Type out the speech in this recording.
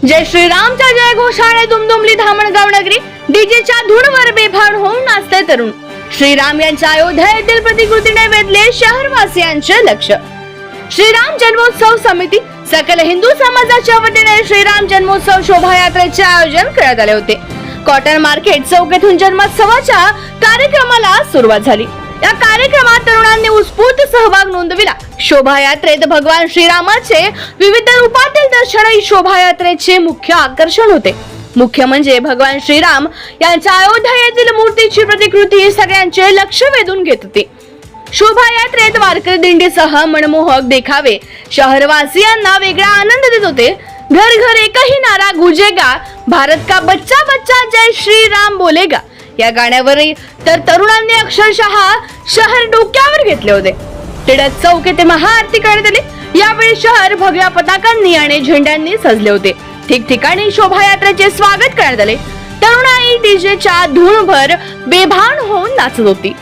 जय श्रीरामच्या जय घोषाने दुमदुमली धामणगाव नगरी, डीजेच्या धूनवर बेभान होऊन नाचते तरुण. श्रीराम यांच्या अयोध्या येथील प्रतिकृतीने वेधले शहरवासियांचे लक्ष. श्रीराम जन्मोत्सव समिती सकल हिंदू समाजाच्या वतीने श्रीराम जन्मोत्सव शोभायात्रेचे आयोजन करण्यात आले होते. कॉटन मार्केट चौक येथून जन्मोत्सवाच्या कार्यक्रमाला सुरुवात झाली. या कार्यक्रमात तरुणांनी उत्स्फूर्त सहभाग नोंदविला. शोभायात्रेत भगवान श्रीरामाचे विविध रूपातील दर्शन ही शोभायात्रेचे मुख्य आकर्षण होते. मुख्य म्हणजे भगवान श्रीराम यांच्या अयोध्या येथील मूर्तीची प्रतिकृती सगळ्यांचे लक्ष वेधून घेत होती. शोभायात्रेत वारकरी दिंडीसह मनमोहक देखावे शहरवासियांना वेगळा आनंद देत होते. घर घर एक ही नारा गुजेगा, भारत का बच्चा बच्चा जय श्री राम बोलेगा या गाण्यावर तर तरुणांनी अक्षरशः शहर डोक्यावर घेतले होते. टिळक चौक येथे महाआरती करण्यात आली. यावेळी शहर भगव्या पताकांनी आणि झेंड्यांनी सजले होते. ठिकठिकाणी शोभायात्रेचे स्वागत करण्यात आले. तरुणाई डीजेच्या धूनभर बेभान होऊन नाचत होती.